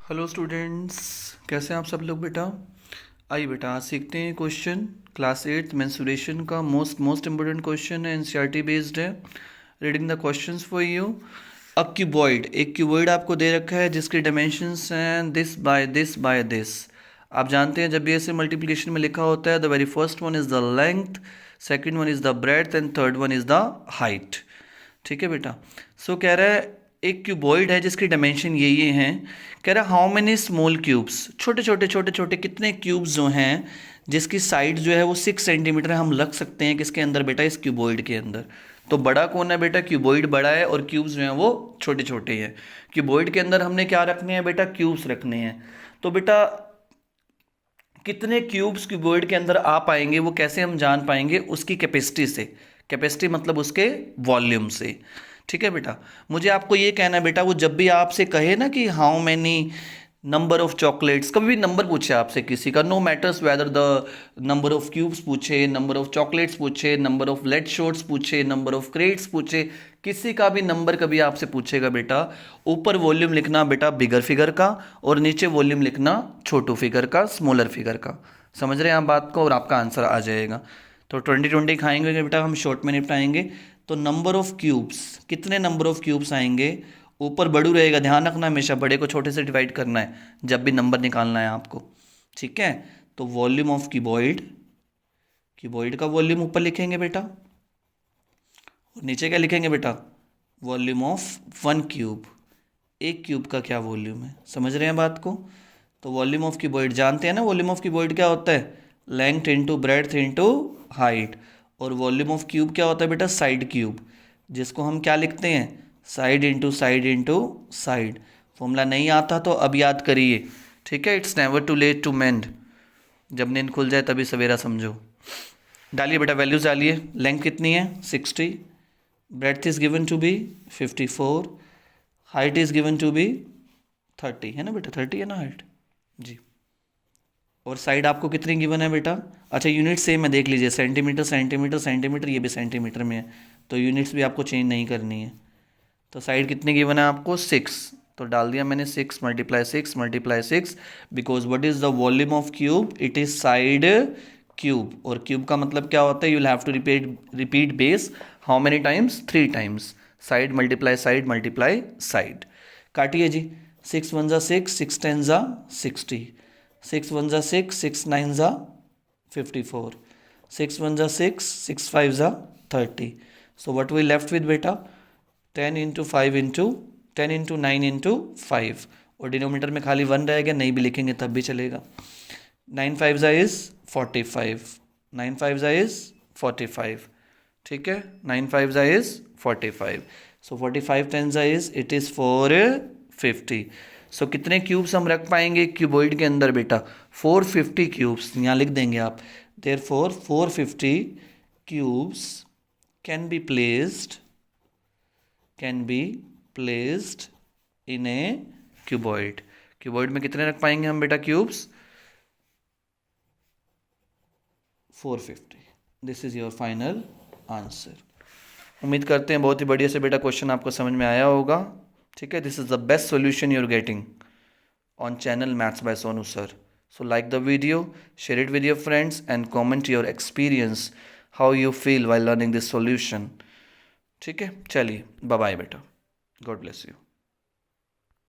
Hello students, कैसे हैं आप सब लोग बेटा। आइए बेटा, आज सीखते हैं क्वेश्चन क्लास 8 मेंसुरेशन का। मोस्ट इम्पोर्टेंट क्वेश्चन है, एनसीईआरटी बेस्ड है। Reading the questions for you. A cuboid, एक क्यूबॉइड आपको दे रखा है जिसके डायमेंशंस हैं this by this by this. आप जानते हैं जब भी ऐसे मल्टीप्लिकेशन में लिखा होता है, the very first one is the length, second one is the breadth and third one is the height. ठीक है बेटा। सो कह रहा है एक क्यूबॉइड है जिसकी डायमेंशन ये हैं। कह रहा है हाउ मेनी स्मॉल क्यूब्स, छोटे छोटे कितने क्यूब्स जो हैं जिसकी साइड जो है वो 6 सेंटीमीटर हम रख सकते हैं किसके अंदर बेटा, इस क्यूबॉइड के अंदर। तो बड़ा कौन है बेटा, क्यूबॉइड बड़ा है और क्यूब्स जो हैं वो छोटे छोटे हैं। क्यूबॉइड के अंदर हमने क्या रखने हैं बेटा, क्यूब्स रखने हैं। तो बेटा कितने क्यूब्स क्यूबॉइड के अंदर आ पाएंगे वो कैसे हम जान पाएंगे, उसकी कैपेसिटी से। कैपेसिटी मतलब उसके वॉल्यूम से। ठीक है बेटा। मुझे आपको ये कहना है बेटा, वो जब भी आपसे कहे ना कि how many number of chocolates, कभी भी नंबर पूछे आपसे किसी का, no matters whether the number of cubes पूछे, नंबर ऑफ चॉकलेट्स पूछे, नंबर ऑफ लेड शॉट्स पूछे, नंबर ऑफ क्रेट्स पूछे, किसी का भी नंबर कभी आपसे पूछेगा बेटा, ऊपर वॉल्यूम लिखना बेटा बिगर फिगर का और नीचे वॉल्यूम लिखना छोटू फिगर का, स्मॉलर फिगर का। समझ रहे हैं आप बात को, और आपका आंसर आ जाएगा। तो 20 खाएंगे बेटा हम, शॉर्ट में निपटाएंगे। तो नंबर ऑफ क्यूब्स, कितने नंबर ऑफ क्यूब्स आएंगे, ऊपर बड़ू रहेगा, ध्यान रखना हमेशा बड़े को छोटे से डिवाइड करना है जब भी नंबर निकालना है आपको। ठीक है। तो वॉल्यूम ऑफ क्यूबॉइड, क्यूबॉइड का वॉल्यूम ऊपर लिखेंगे बेटा, और नीचे क्या लिखेंगे बेटा, वॉल्यूम ऑफ वन क्यूब। एक क्यूब का क्या वॉल्यूम है, समझ रहे हैं बात को। तो वॉल्यूम ऑफ क्यूबॉइड जानते हैं ना, वॉल्यूम ऑफ क्यूबॉइड क्या होता है, length into breadth into height. और वॉल्यूम ऑफ क्यूब क्या होता है बेटा, साइड क्यूब, जिसको हम क्या लिखते हैं, side into side into side. Formula नहीं आता तो अब याद करिए। ठीक है। It's never too late to mend, जब नींद खुल जाए तभी सवेरा समझो। डालिए बेटा, वैल्यूज डालिए। लेंथ कितनी है 60, breadth is given to be 54, height is given to be 30 है ना बेटा, 30 है ना हाइट जी। और साइड आपको कितनी गिवन है बेटा, अच्छा यूनिट सेम है, देख लीजिए, सेंटीमीटर सेंटीमीटर सेंटीमीटर, ये भी सेंटीमीटर में है, तो यूनिट्स भी आपको चेंज नहीं करनी है। तो साइड कितनी गिवन है आपको 6, तो डाल दिया मैंने 6 multiply 6 multiply 6, because what is the volume of cube, it is side cube. और क्यूब का मतलब क्या होता है, you will have to repeat base how many times, 3 times. Side multiply side. काटिए जी, 6 1 जा 6, 6 10 जा 60, 6 1 जा 6, 6 9 जा 54, 6 1 जा 6, 6 5 जा 30। So what we left with बेटा, 10 इंटू 5 इंटू 10 इंटू 9 इंटू 5, और डिनोमीटर में खाली 1 रहेगा, नहीं भी लिखेंगे तब भी चलेगा। 9 5 जा इज़ 45, 9 5 जा इज़ 45। ठीक है, 9 5 जा इज़ 45। सो 45 10 जा इज़, इट इज़ 450। सो कितने क्यूब्स हम रख पाएंगे क्यूबॉइड के अंदर बेटा, 450 क्यूब्स, यहाँ लिख देंगे आप। Therefore 450 cubes can be placed in A cuboid. Cuboid में कितने रख पाएंगे हम बेटा cubes, 450। This is your final answer. उम्मीद करते हैं बहुत ही बढ़िया से बेटा क्वेश्चन आपको समझ में आया होगा। ठीक है, this is the best solution you are getting on channel Maths by Sonu sir. So like the video, share it with your friends and comment your experience, how you feel while learning this solution. ठीक है, चलिए bye bye बेटा, God bless you.